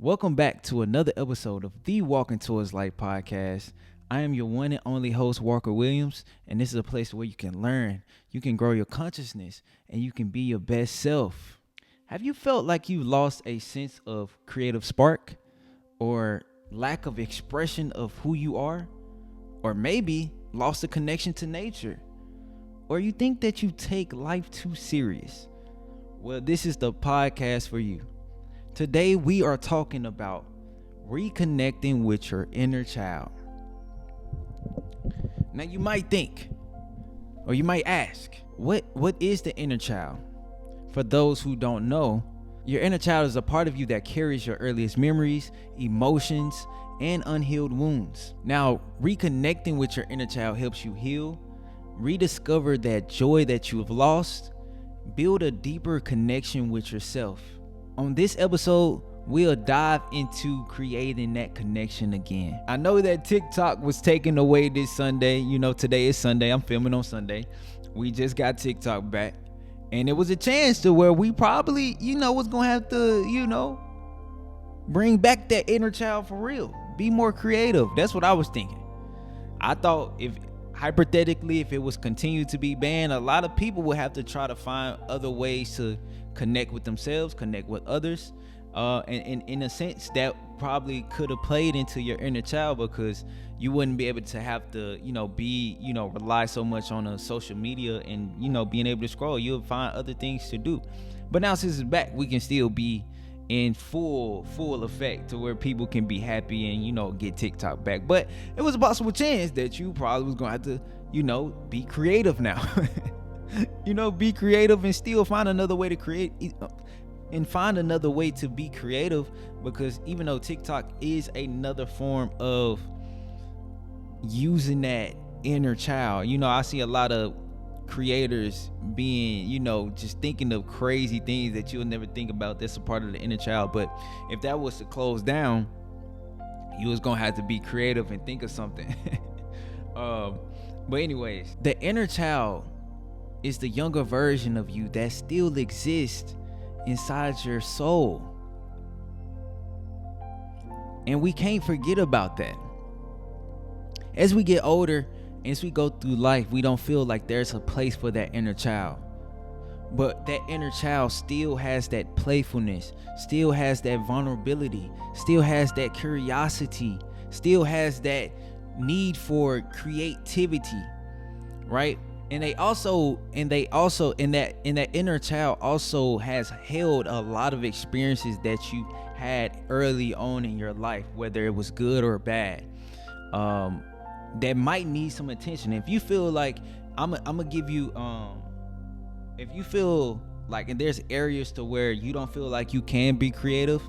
Welcome back to another episode of the Walking Towards Life podcast. I am your one and only host, Walker Williams, and this is a place where you can learn, you can grow your consciousness, and you can be your best self. Have you felt like you lost a sense of creative spark or lack of expression of who you are? Or maybe lost a connection to nature? Or you think that you take life too serious? Well, this is the podcast for you. Today, we are talking about reconnecting with your inner child. Now, you might think, or you might ask, what is the inner child? For those who don't know, your inner child is a part of you that carries your earliest memories, emotions, and unhealed wounds. Now, reconnecting with your inner child helps you heal, rediscover that joy that you have lost, build a deeper connection with yourself. On this episode, we'll dive into creating that connection again. I know that TikTok was taken away this Sunday. You know, today is Sunday. I'm filming on Sunday. We just got TikTok back. And it was a chance to where we probably, was going to have to, bring back that inner child for real. Be more creative. That's what I was thinking. I thought if it was continued to be banned, a lot of people would have to try to find other ways to connect with themselves, connect with others. And in a sense, that probably could have played into your inner child, because you wouldn't be able to have to, rely so much on a social media and, being able to scroll. You'll find other things to do. But now since it's back, we can still be in full effect to where people can be happy and, get TikTok back. But it was a possible chance that you probably was going to have to, be creative now. Be creative and still find another way to create and find another way to be creative, because even though TikTok is another form of using that inner child, I see a lot of creators being, just thinking of crazy things that you'll never think about. That's a part of the inner child. But if that was to close down, you was gonna have to be creative and think of something. But anyways, the inner child is the younger version of you that still exists inside your soul. And we can't forget about that. As we get older, as we go through life, we don't feel like there's a place for that inner child. But that inner child still has that playfulness, still has that vulnerability, still has that curiosity, still has that need for creativity, right? And they also in that inner child also has held a lot of experiences that you had early on in your life, whether it was good or bad, that might need some attention. If you feel like I'm gonna give you, if you feel like, and there's areas to where you don't feel like you can be creative,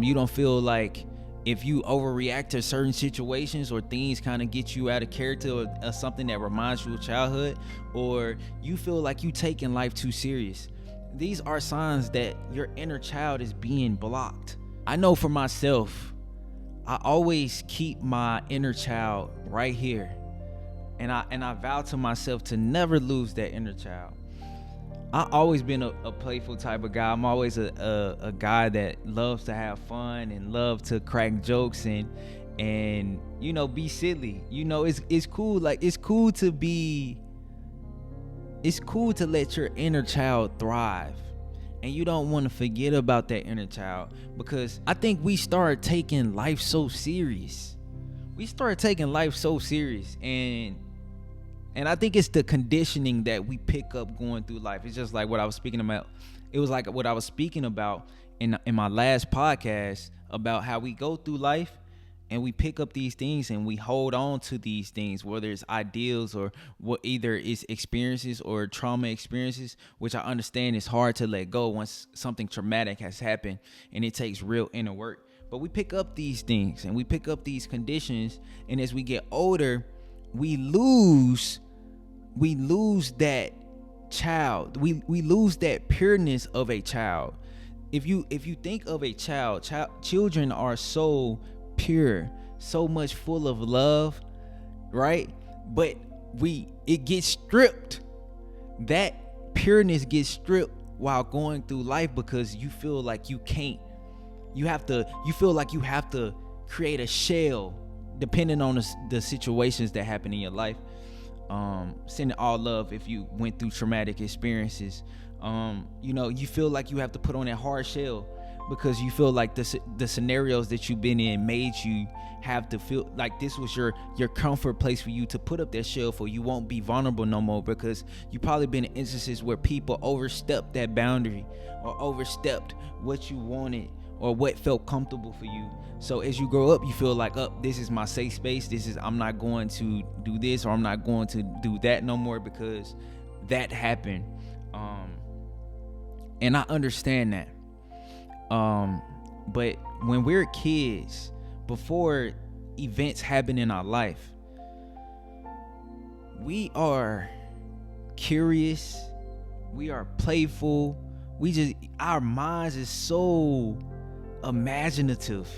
you don't feel like, if you overreact to certain situations or things kind of get you out of character, or something that reminds you of childhood, or you feel like you taking life too serious, these are signs that your inner child is being blocked. I know for myself, I always keep my inner child right here, and I vow to myself to never lose that inner child. I've always been a playful type of guy. I'm always a guy that loves to have fun and love to crack jokes and be silly. It's cool. Like, it's cool to let your inner child thrive. And you don't want to forget about that inner child, because I think we start taking life so serious. And I think it's the conditioning that we pick up going through life. It's just like what I was speaking about. It was like what I was speaking about in my last podcast, about how we go through life and we pick up these things and we hold on to these things, whether it's ideals or what, either it's experiences or trauma experiences, which I understand is hard to let go once something traumatic has happened and it takes real inner work. But we pick up these things and we pick up these conditions, and as we get older, we lose that child. We lose that pureness of a child. If you think of a children are so pure, so much full of love, right? But it gets stripped. That pureness gets stripped while going through life, because you feel like you can't You feel like you have to create a shell depending on the situations that happen in your life. Sending all love if you went through traumatic experiences. You feel like you have to put on that hard shell because you feel like the scenarios that you've been in made you have to feel like this was your comfort place for you to put up that shell, for you won't be vulnerable no more, because you probably been in instances where people overstepped that boundary or overstepped what you wanted or what felt comfortable for you. So as you grow up, you feel like, this is my safe space. I'm not going to do this, or I'm not going to do that no more because that happened. And I understand that. But when we're kids, before events happen in our life, we are curious, we are playful, our minds is so imaginative.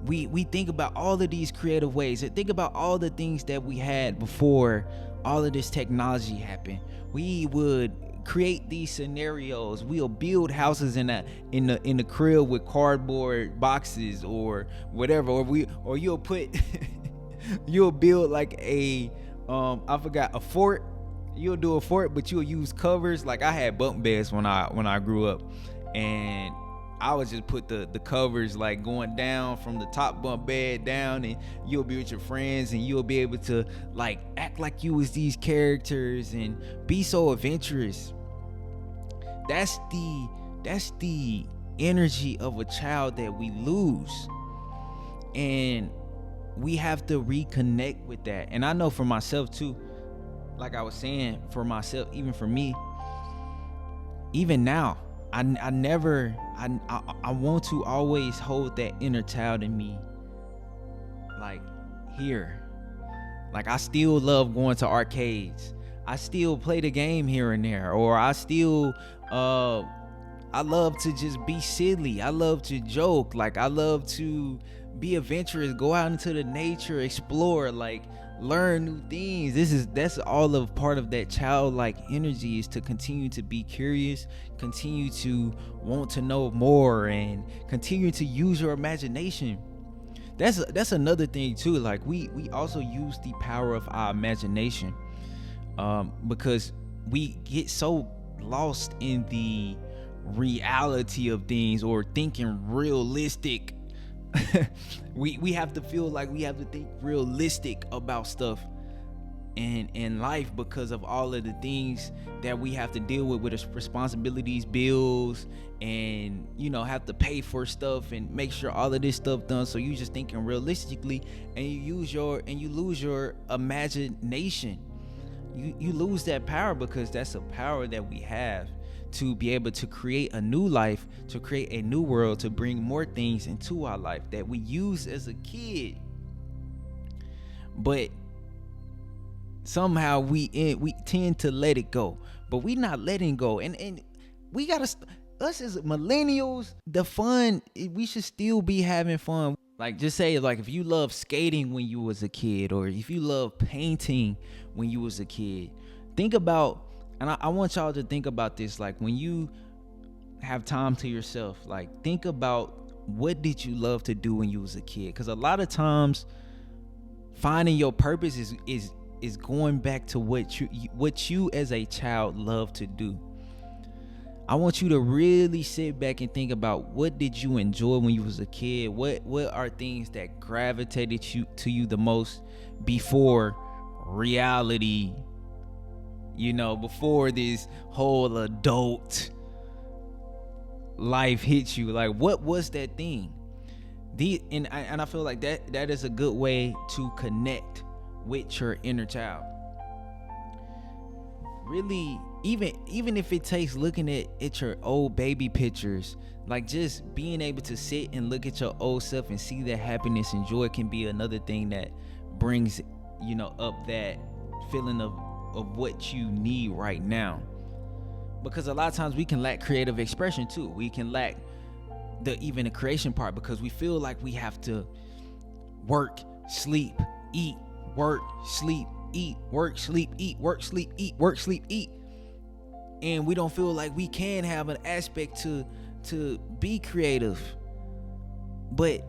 We think about all of these creative ways, and think about all the things that we had before all of this technology happened. We would create these scenarios. We'll build houses in the crib with cardboard boxes or whatever, or you'll put you'll build like a fort. You'll do a fort, but you'll use covers. Like I had bunk beds when I grew up, and I would just put the covers like going down from the top bunk bed down, and you'll be with your friends and you'll be able to like act like you was these characters and be so adventurous. That's the energy of a child that we lose, and we have to reconnect with that. And I know for myself too, like I was saying, for myself, even for me, even now, I want to always hold that inner child in me, like here. Like I still love going to arcades. I still play the game here and there, or I still I love to just be silly. I love to joke. Like I love to be adventurous, go out into the nature, explore, like learn new things. That's all of part of that childlike energy, is to continue to be curious, continue to want to know more, and continue to use your imagination. That's another thing too. Like we also use the power of our imagination, because we get so lost in the reality of things, or thinking realistic. we have to feel like we have to think realistic about stuff in life, because of all of the things that we have to deal with responsibilities, bills, and have to pay for stuff and make sure all of this stuff done. So you just thinking realistically, and you lose your imagination. You lose that power, because that's a power that we have to be able to create a new life, to create a new world, to bring more things into our life that we use as a kid. But somehow we tend to let it go, but we not letting go, and we gotta, us as millennials, the fun, we should still be having fun. Like just say, like if you love skating when you was a kid, or if you love painting when you was a kid, think about, and I want y'all to think about this, like when you have time to yourself, like think about what did you love to do when you was a kid, because a lot of times finding your purpose is going back to what you as a child love to do. I want you to really sit back and think about, what did you enjoy when you was a kid? What are things that gravitated to you the most before reality, before this whole adult life hits you? Like, what was that thing? And I feel like that is a good way to connect with your inner child. Really, even if it takes looking at your old baby pictures, like just being able to sit and look at your old self and see that happiness and joy can be another thing that brings up that feeling of what you need right now. Because a lot of times we can lack creative expression too. We can lack even the creation part, because we feel like we have to work, sleep, eat, work, sleep, eat, work, sleep, eat, work, sleep, eat, work, sleep, eat. And we don't feel like we can have an aspect to be creative. But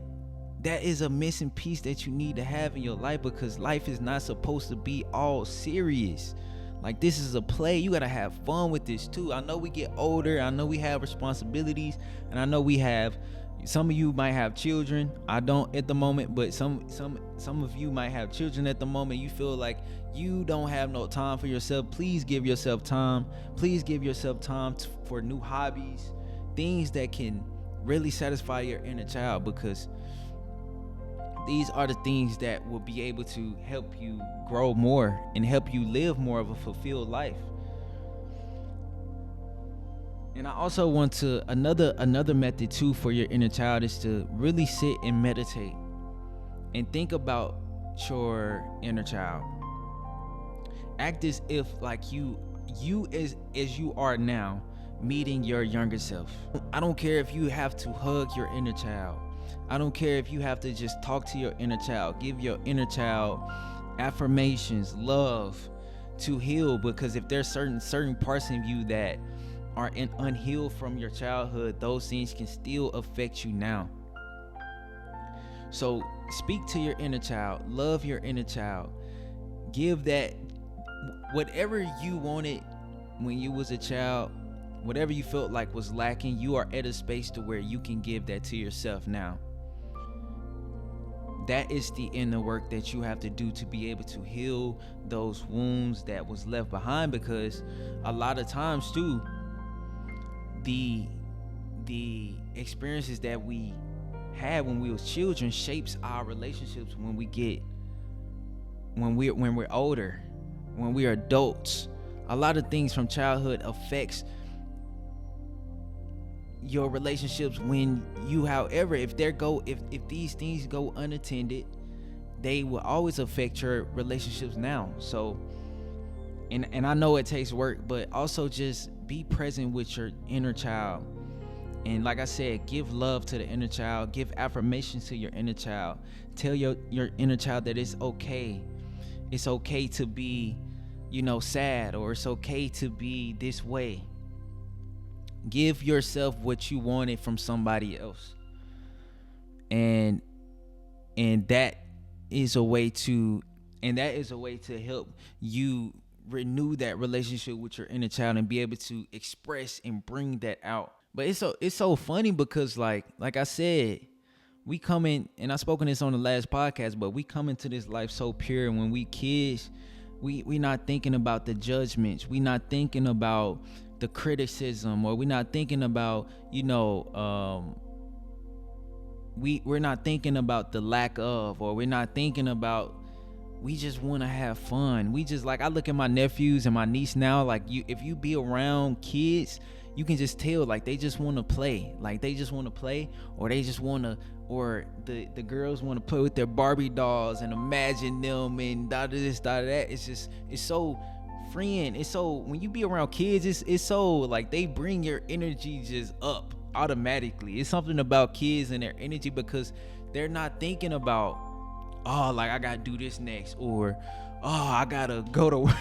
that is a missing piece that you need to have in your life, because life is not supposed to be all serious. Like, this is a play. You gotta have fun with this too. I know we get older, I know we have responsibilities, and I know we have, some of you might have children. I don't at the moment, but some of you might have children at the moment. You feel like you don't have no time for yourself. Please give yourself time. Please give yourself time for new hobbies, things that can really satisfy your inner child, because these are the things that will be able to help you grow more and help you live more of a fulfilled life. And I also want to, another method too for your inner child is to really sit and meditate and think about your inner child. Act as if like you as you are now meeting your younger self. I don't care if you have to hug your inner child. I don't care if you have to just talk to your inner child. Give your inner child affirmations, love to heal, because if there's certain parts of you that are unhealed from your childhood, those things can still affect you now. So speak to your inner child, love your inner child, give that whatever you wanted when you was a child, whatever you felt like was lacking, you are at a space to where you can give that to yourself now. That is the inner work that you have to do to be able to heal those wounds that was left behind, because a lot of times too, the experiences that we had when we was children shapes our relationships when we're older, when we're adults. A lot of things from childhood affects your relationships when you, however, if these things go unattended, they will always affect your relationships now. So and I know it takes work, but also just be present with your inner child. And like I said, give love to the inner child, give affirmations to your inner child. Tell your inner child that it's okay. It's okay to be, sad, or it's okay to be this way. Give yourself what you wanted from somebody else. And that is a way to help you renew that relationship with your inner child and be able to express and bring that out. But it's so funny because like I said, we come in, and I've spoken this on the last podcast, but we come into this life so pure. And when we kids, we not thinking about the judgments. We not thinking about the criticism, or we're not thinking about, we're not thinking about the lack of, or we're not thinking about, we just want to have fun. We just, like, I look at my nephews and my niece now, like, if you be around kids, you can just tell, like, they just want to play. Like, they just want to play, or they just want to, or the girls want to play with their Barbie dolls and imagine them and da this, da that. It's so freeing. It's so, when you be around kids, it's so, like, they bring your energy just up automatically. It's something about kids and their energy, because they're not thinking about, oh, like, I gotta do this next, or oh, I gotta go to work.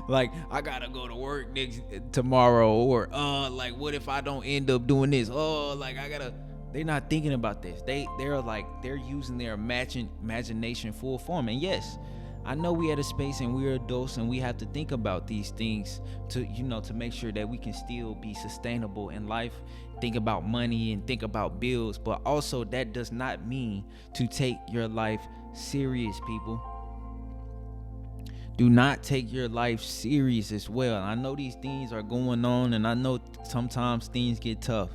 Like, I gotta go to work tomorrow, or like, what if I don't end up doing this? Oh, like, they're not thinking about this. They're using their imagination full form. And yes, I know we at a space and we're adults and we have to think about these things to make sure that we can still be sustainable in life, think about money and think about bills. But also, that does not mean to take your life serious, people. Do not take your life serious as well. I know these things are going on, and I know sometimes things get tough,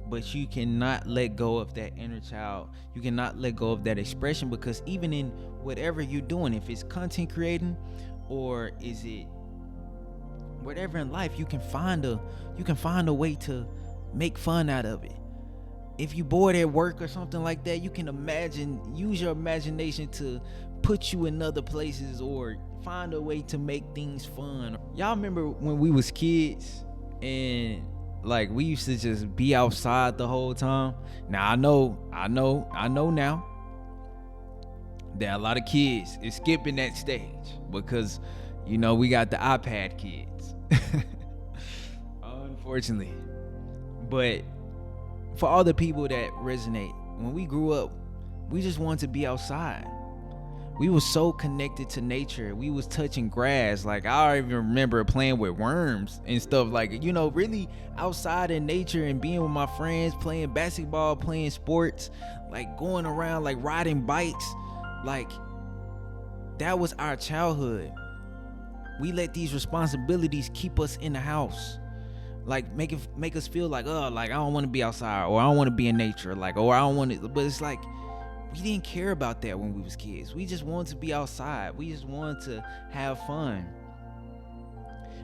but you cannot let go of that inner child. You cannot let go of that expression, because even in whatever you're doing, if it's content creating, or is it whatever in life, you can find a way to make fun out of it. If you bored at work or something like that, you can use your imagination to put you in other places, or find a way to make things fun. Y'all remember when we was kids and, like, we used to just be outside the whole time? Now I know now that a lot of kids is skipping that stage, because we got the iPad kids. Unfortunately. But for all the people that resonate when we grew up, we just wanted to be outside. We were so connected to nature. We was touching grass. Like, I even remember playing with worms and stuff, like, really outside in nature and being with my friends, playing basketball, playing sports, like going around, like riding bikes. Like, that was our childhood. We let these responsibilities keep us in the house. Like, make us feel like, like, I don't want to be outside, or I don't want to be in nature, like, or I don't want to. But it's like, we didn't care about that when we was kids. We just wanted to be outside. We just wanted to have fun.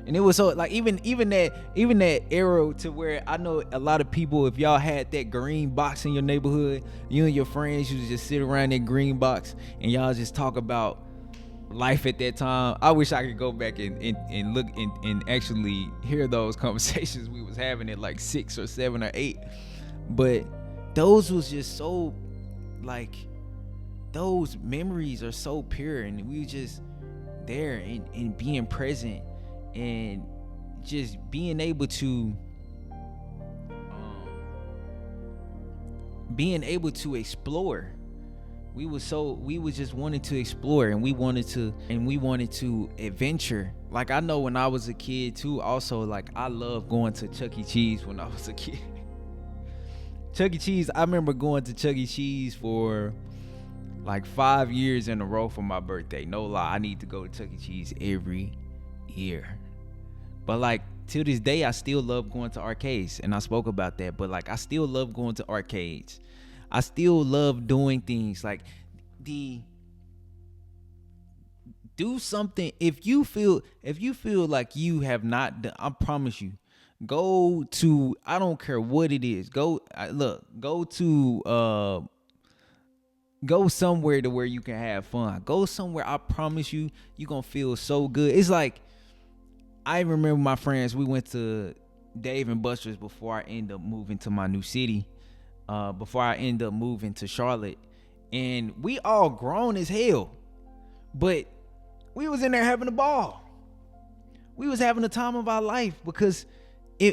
And it was so, like, even that era, to where I know a lot of people, if y'all had that green box in your neighborhood, you and your friends used to just sit around that green box and y'all just talk about life at that time. I wish I could go back and look and actually hear those conversations we was having at like 6 or 7 or 8. But those was just so, like, those memories are so pure, and we were just there and being present and just being able to explore. We was just wanting to explore, and we wanted to adventure. Like, I know when I was a kid too, also, like, I loved going to Chuck E. Cheese when I was a kid. Chuck E. Cheese, I remember going to Chuck E. Cheese for like 5 years in a row for my birthday. No lie, I need to go to Chuck E. Cheese every year. But like, till this day, I still love going to arcades, and I spoke about that. But like, I still love going to arcades. I still love doing things like do something. If you feel like you have not done, I promise you, go to, I don't care what it is. Go somewhere to where you can have fun. Go somewhere, I promise you, you're going to feel so good. It's like, I remember my friends, we went to Dave and Buster's before I ended up moving to my new city, before I ended up moving to Charlotte. And we all grown as hell, but we was in there having a ball. We was having the time of our life, because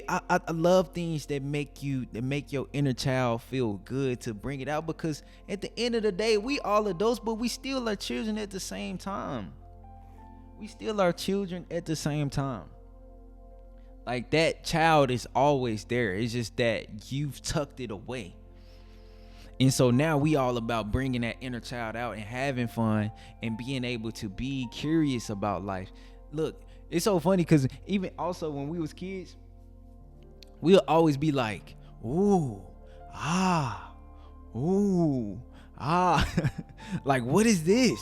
I love things that make your inner child feel good, to bring it out, because at the end of the day, we all adults, but we still are children at the same time. Like, that child is always there. It's just that you've tucked it away. And so now we all about bringing that inner child out and having fun and being able to be curious about life. Look, it's so funny, because even also when we was kids, we'll always be like, ooh, ah. Like, what is this?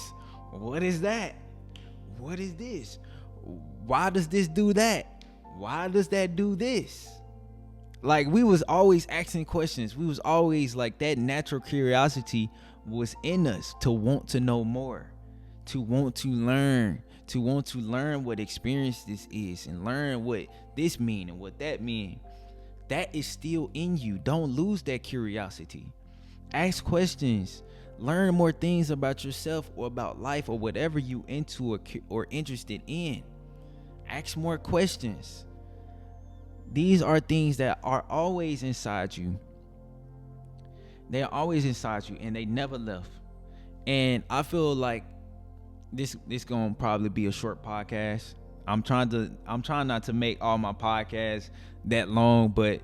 What is that? What is this? Why does this do that? Why does that do this? Like, we was always asking questions. We was always like, that natural curiosity was in us, to want to know more, to want to learn what experience this is, and learn what this mean and what that mean. That is still in you. Don't lose that curiosity. Ask questions. Learn more things about yourself or about life or whatever you into or interested in. Ask more questions. These are things that are always inside you. They are always inside you, and they never left. And I feel like this gonna probably be a short podcast. I'm trying not to make all my podcasts that long, but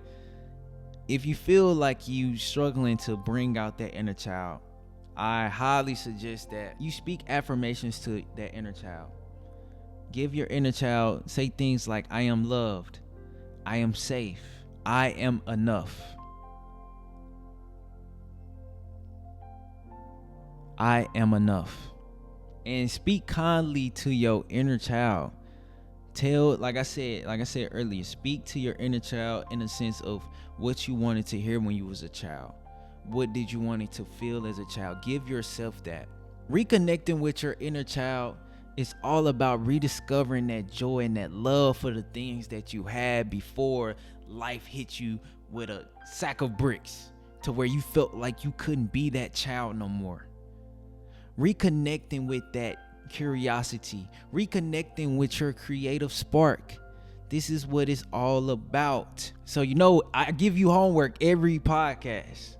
if you feel like you struggling to bring out that inner child, I highly suggest that you speak affirmations to that inner child. Give your inner child, say things like, I am loved, I am safe, I am enough, I am enough. And speak kindly to your inner child. Like I said earlier, speak to your inner child in a sense of what you wanted to hear when you was a child. What did you want it to feel as a child? Give yourself that. Reconnecting with your inner child is all about rediscovering that joy and that love for the things that you had before life hit you with a sack of bricks, to where you felt like you couldn't be that child no more. Reconnecting with that curiosity, reconnecting with your creative spark. This is what it's all about. So, I give you homework every podcast.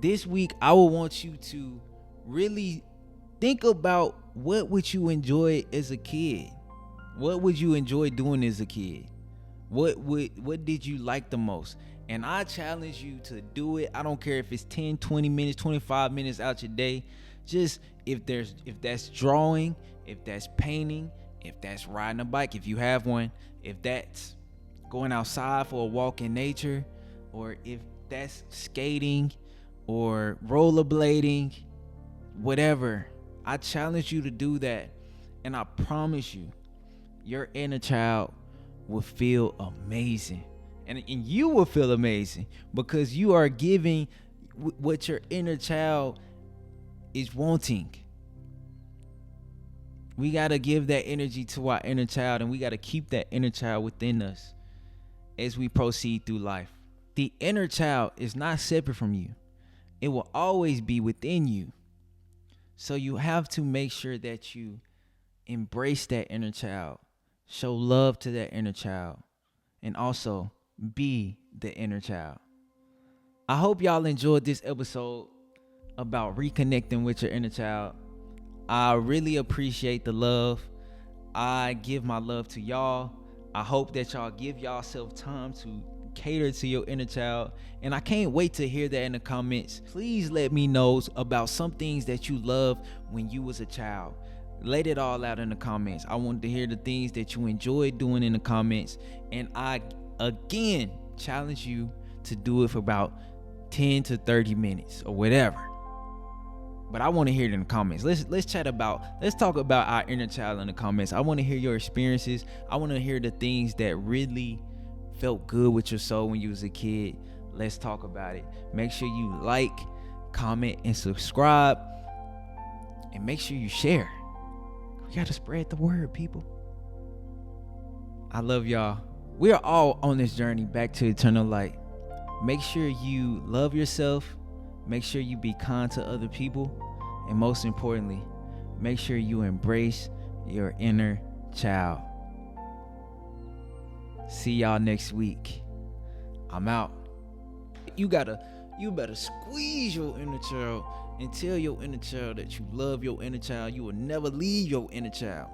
This week, I will want you to really think about what would you enjoy as a kid. What would you enjoy doing as a kid? What did you like the most? And I challenge you to do it. I don't care if it's 10, 20 minutes, 25 minutes out your day. Just if that's drawing, if that's painting, if that's riding a bike, if you have one, if that's going outside for a walk in nature, or if that's skating or rollerblading, whatever. I challenge you to do that. And I promise you, your inner child will feel amazing. And you will feel amazing because you are giving what your inner child is wanting. We got to give that energy to our inner child, and we got to keep that inner child within us as we proceed through life. The inner child is not separate from you. It will always be within you. So you have to make sure that you embrace that inner child, show love to that inner child, and also be the inner child. I hope y'all enjoyed this episode about reconnecting with your inner child. I really appreciate the love. I give my love to y'all. I hope that y'all give yourself time to cater to your inner child, and I can't wait to hear that in the comments. Please let me know about some things that you loved when you was a child. Let it all out in the comments. I want to hear the things that you enjoyed doing in the comments, and I again challenge you to do it for about 10 to 30 minutes or whatever. But I want to hear it in the comments. Let's talk about our inner child in the comments. I want to hear your experiences. I want to hear the things that really felt good with your soul when you was a kid. Let's talk about it. Make sure you like, comment, and subscribe, and make sure you share. We gotta spread the word, people. I love y'all. We are all on this journey back to eternal light. Make sure you love yourself. Make sure you be kind to other people, and most importantly, make sure you embrace your inner child. See y'all next week. I'm out. You better squeeze your inner child and tell your inner child that you love your inner child. You will never leave your inner child.